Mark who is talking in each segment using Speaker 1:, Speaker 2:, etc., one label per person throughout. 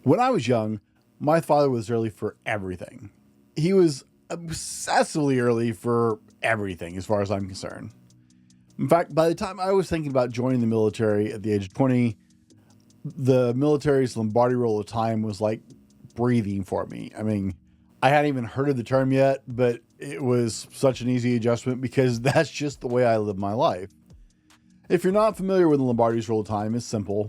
Speaker 1: When I was young, my father was early for everything. He was obsessively early for everything, as far as I'm concerned. In fact, by the time I was thinking about joining the military at the age of 20, the military's Lombardi Roll of Time was like breathing for me. I mean, I hadn't even heard of the term yet, but it was such an easy adjustment because that's just the way I live my life. If you're not familiar with the Lombardi's Roll of Time, it's simple.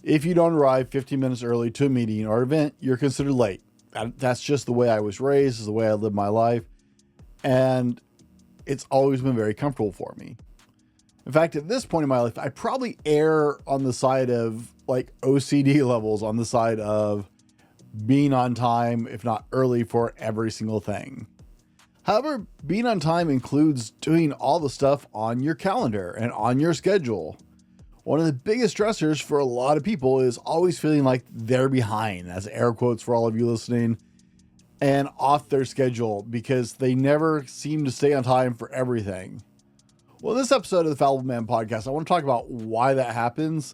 Speaker 1: If you don't arrive 15 minutes early to a meeting or event, you're considered late. That's just the way I was raised, is the way I live my life. And it's always been very comfortable for me. In fact, at this point in my life, I probably err on the side of like OCD levels, on the side of being on time, if not early, for every single thing. However, being on time includes doing all the stuff on your calendar and on your schedule. One of the biggest stressors for a lot of people is always feeling like they're behind, as air quotes for all of you listening, and off their schedule because they never seem to stay on time for everything. Well, in this episode of the Fallible Man Podcast, I want to talk about why that happens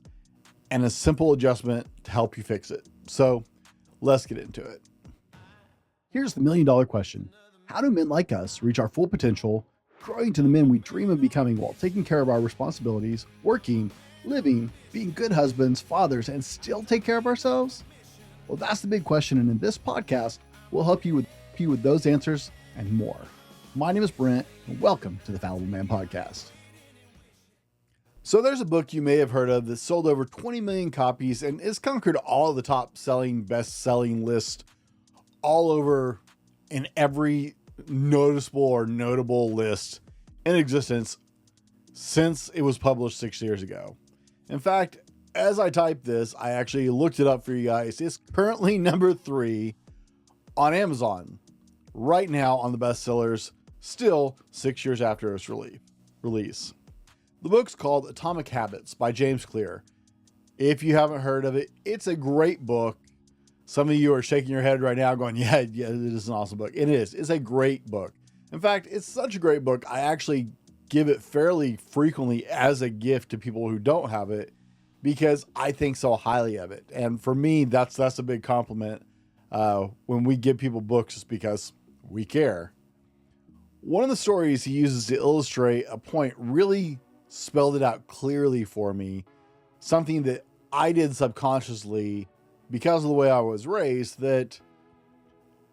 Speaker 1: and a simple adjustment to help you fix it. So let's get into it. Here's the $1 million question. How do men like us reach our full potential, growing to the men we dream of becoming while taking care of our responsibilities, working, living, being good husbands, fathers, and still take care of ourselves? Well, that's the big question. And in this podcast, we'll help you with those answers and more. My name is Brent, and welcome to the Fallible Man Podcast. So there's a book you may have heard of that sold over 20 million copies and has conquered all of the top selling, best-selling lists all over in every noticeable or notable list in existence since it was published 6 years ago. In fact, as I typed this, I actually looked it up for you guys. It's currently number 3 on Amazon right now on the bestsellers, still 6 years after its release. The book's called Atomic Habits by James Clear. If you haven't heard of it, it's a great book. Some of you are shaking your head right now going, yeah, it is an awesome book. It is. It's a great book. In fact, it's such a great book, I actually give it fairly frequently as a gift to people who don't have it because I think so highly of it. And for me, that's a big compliment when we give people books, is because we care. One of the stories he uses to illustrate a point really spelled it out clearly for me, something that I did subconsciously because of the way I was raised that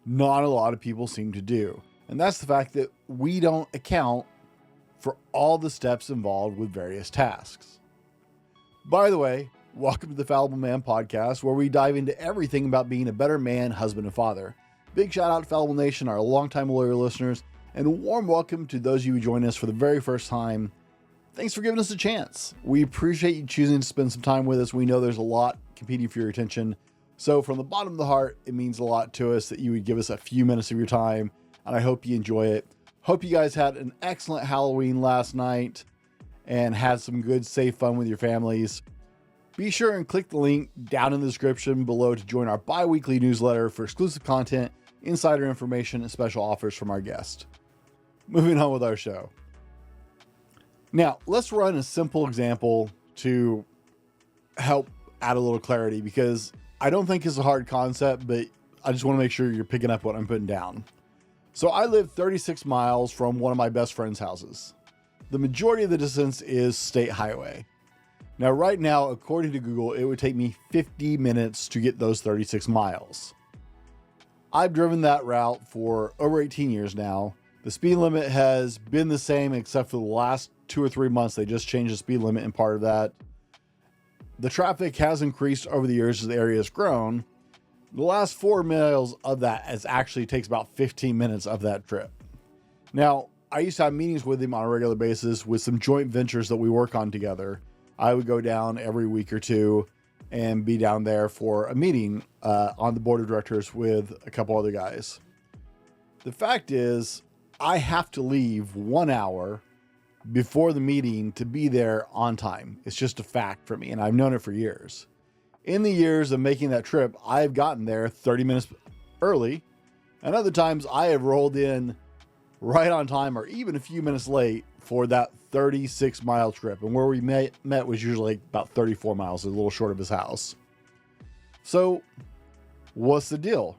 Speaker 1: not a lot of people seem to do. And that's the fact that we don't account for all the steps involved with various tasks. By the way, welcome to the Fallible Man Podcast, where we dive into everything about being a better man, husband, and father. Big shout out to Fallible Nation, our longtime loyal listeners, and a warm welcome to those of you who join us for the very first time. Thanks for giving us a chance. We appreciate you choosing to spend some time with us. We know there's a lot competing for your attention. So from the bottom of the heart, it means a lot to us that you would give us a few minutes of your time, and I hope you enjoy it. Hope you guys had an excellent Halloween last night and had some good, safe fun with your families. Be sure and click the link down in the description below to join our bi-weekly newsletter for exclusive content, insider information, and special offers from our guests. Moving on with our show. Now, let's run a simple example to help add a little clarity, because I don't think it's a hard concept, but I just want to make sure you're picking up what I'm putting down. So I live 36 miles from one of my best friend's houses. The majority of the distance is state highway. Now, right now, according to Google, it would take me 50 minutes to get those 36 miles. I've driven that route for over 18 years now. The speed limit has been the same except for the last 2 or 3 months. They just changed the speed limit, and part of that, the traffic has increased over the years as the area has grown. The last 4 miles of that actually takes about 15 minutes of that trip. Now, I used to have meetings with him on a regular basis with some joint ventures that we work on together. I would go down every week or two and be down there for a meeting on the board of directors with a couple other guys. The fact is, I have to leave 1 hour before the meeting to be there on time. It's just a fact for me, and I've known it for years. In the years of making that trip, I've gotten there 30 minutes early, and other times I have rolled in right on time or even a few minutes late for that 36-mile trip. And where we met was usually about 34 miles, a little short of his house. So what's the deal?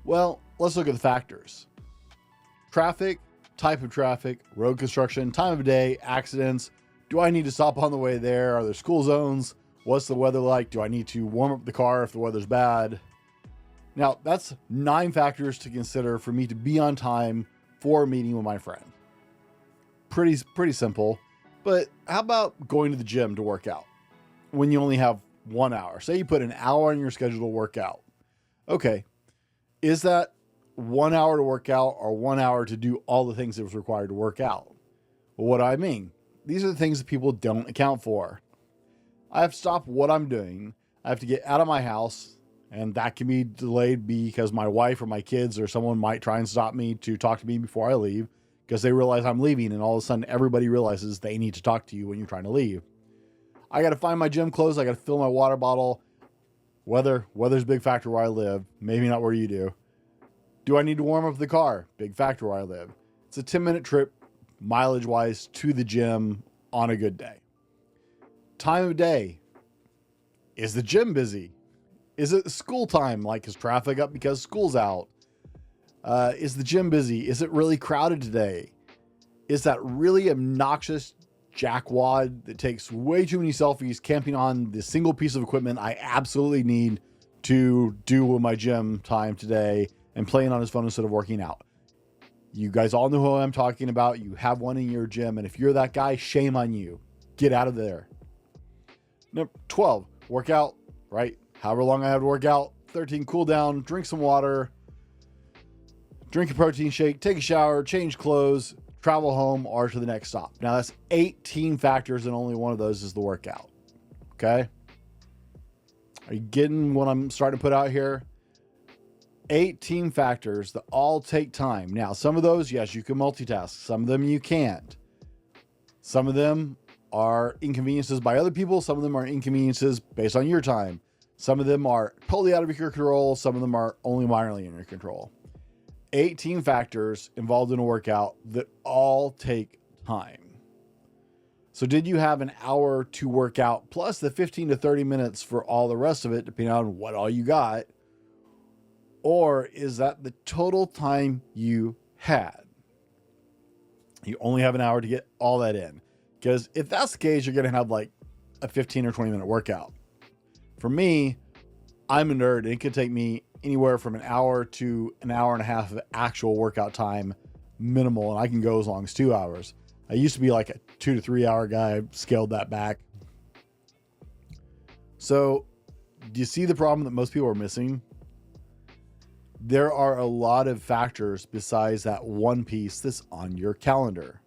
Speaker 1: Well, let's look at the factors. Traffic, type of traffic, road construction, time of day, accidents. Do I need to stop on the way there? Are there school zones? What's the weather like? Do I need to warm up the car if the weather's bad? Now, that's 9 factors to consider for me to be on time for a meeting with my friend. Pretty simple. But how about going to the gym to work out when you only have 1 hour? Say you put an hour on your schedule to work out. Okay. Is that 1 hour to work out or 1 hour to do all the things that was required to work out? Well, what do I mean? These are the things that people don't account for. I have to stop what I'm doing. I have to get out of my house, and that can be delayed because my wife or my kids or someone might try and stop me to talk to me before I leave because they realize I'm leaving, and all of a sudden everybody realizes they need to talk to you when you're trying to leave. I got to find my gym clothes. I got to fill my water bottle. Weather's a big factor where I live. Maybe not where you do. Do I need to warm up the car? Big factor where I live. It's a 10-minute trip, mileage-wise, to the gym on a good day. Time of day. Is the gym busy? Is it school time? Like, is traffic up because school's out? Is the gym busy? Is it really crowded today? Is that really obnoxious jackwad that takes way too many selfies camping on the single piece of equipment I absolutely need to do with my gym time today and playing on his phone instead of working out? You guys all know who I'm talking about. You have one in your gym, and if you're that guy, shame on you. Get out of there. Number 12, work out, right? However long I have to work out. 13, cool down, drink some water, drink a protein shake, take a shower, change clothes, travel home or to the next stop. Now that's 18 factors, and only one of those is the workout. Okay. Are you getting what I'm starting to put out here? 18 factors that all take time. Now, some of those, yes, you can multitask. Some of them you can't. Some of them are inconveniences by other people. Some of them are inconveniences based on your time. Some of them are totally out of your control. Some of them are only minorly in your control. 18 factors involved in a workout that all take time. So did you have an hour to work out plus the 15 to 30 minutes for all the rest of it, depending on what all you got? Or is that the total time you had? You only have an hour to get all that in. Because if that's the case, you're going to have like a 15 or 20 minute workout. For me, I'm a nerd. And it could take me anywhere from an hour to an hour and a half of actual workout time minimal. And I can go as long as 2 hours. I used to be like a 2 to 3 hour guy. I've scaled that back. So do you see the problem that most people are missing? There are a lot of factors besides that one piece that's on your calendar.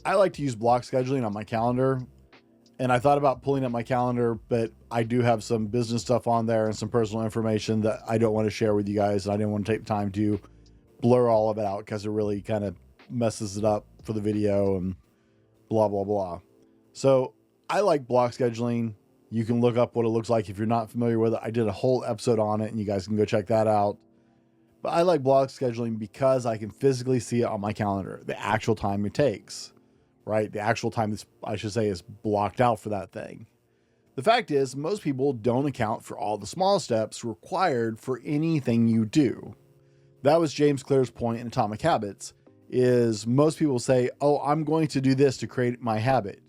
Speaker 1: I like to use block scheduling on my calendar, and I thought about pulling up my calendar, but I do have some business stuff on there and some personal information that I don't want to share with you guys. And I didn't want to take the time to blur all of it out because it really kind of messes it up for the video and blah, blah, blah. So I like block scheduling. You can look up what it looks like if you're not familiar with it. I did a whole episode on it, and you guys can go check that out. But I like block scheduling because I can physically see it on my calendar, the actual time it takes, right? The actual time that's, I should say, is blocked out for that thing. The fact is, most people don't account for all the small steps required for anything you do. That was James Clear's point in Atomic Habits, is most people say, oh, I'm going to do this to create my habit.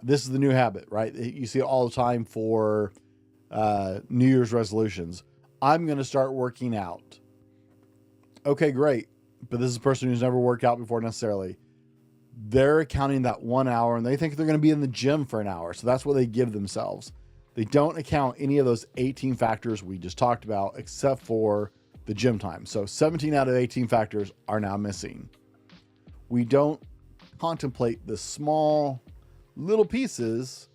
Speaker 1: This is the new habit, right? You see it all the time for New Year's resolutions. I'm going to start working out. Okay, great. But this is a person who's never worked out before necessarily. They're accounting that 1 hour, and they think they're going to be in the gym for an hour. So that's what they give themselves. They don't account any of those 18 factors we just talked about, except for the gym time. So 17 out of 18 factors are now missing. We don't contemplate the small little pieces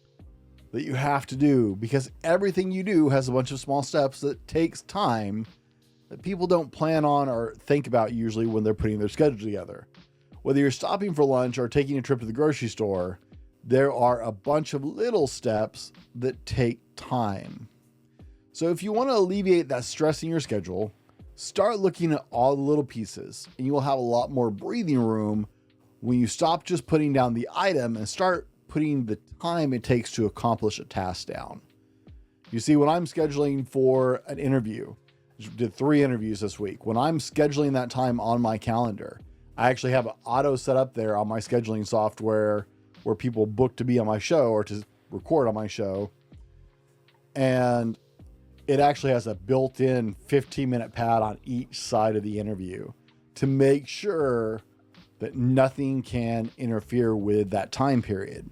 Speaker 1: that you have to do, because everything you do has a bunch of small steps that takes time that people don't plan on or think about usually when they're putting their schedule together. Whether you're stopping for lunch or taking a trip to the grocery store, there are a bunch of little steps that take time. So if you want to alleviate that stress in your schedule, start looking at all the little pieces, and you will have a lot more breathing room when you stop just putting down the item and start putting the time it takes to accomplish a task down. You see, when I'm scheduling for an interview, did 3 interviews this week. When I'm scheduling that time on my calendar, I actually have an auto set up there on my scheduling software where people book to be on my show or to record on my show. And it actually has a built-in 15-minute pad on each side of the interview to make sure that nothing can interfere with that time period.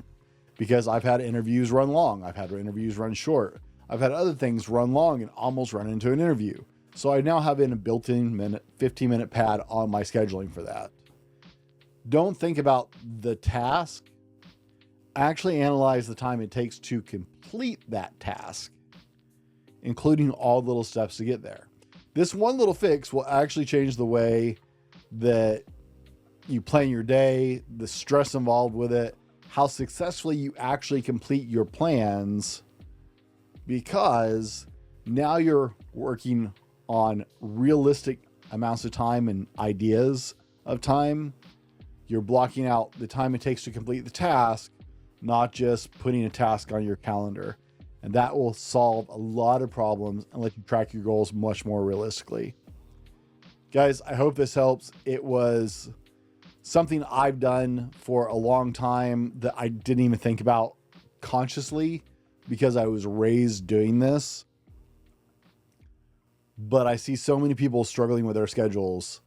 Speaker 1: Because I've had interviews run long. I've had interviews run short. I've had other things run long and almost run into an interview. So I now have in a built-in 15-minute pad on my scheduling for that. Don't think about the task. Actually analyze the time it takes to complete that task, including all the little steps to get there. This one little fix will actually change the way that you plan your day, the stress involved with it, how successfully you actually complete your plans, because now you're working on realistic amounts of time and ideas of time. You're blocking out the time it takes to complete the task, not just putting a task on your calendar. And that will solve a lot of problems and let you track your goals much more realistically. Guys, I hope this helps. It was something I've done for a long time that I didn't even think about consciously because I was raised doing this. But I see so many people struggling with their schedules,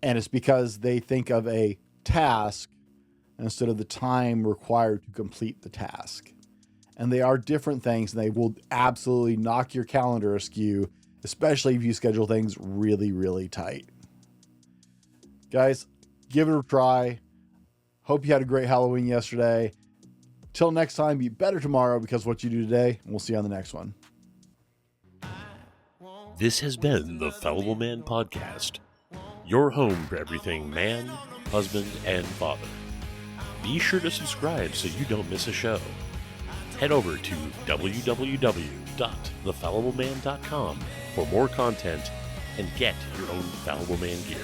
Speaker 1: and it's because they think of a task instead of the time required to complete the task. And they are different things, and they will absolutely knock your calendar askew, especially if you schedule things really, really tight. Guys, give it a try. Hope you had a great Halloween yesterday. Till next time, be better tomorrow because of what you do today, and we'll see you on the next one.
Speaker 2: This has been the Fallible Man Podcast, your home for everything man, husband, and father. Be sure to subscribe so you don't miss a show. Head over to www.thefallibleman.com for more content and get your own Fallible Man gear.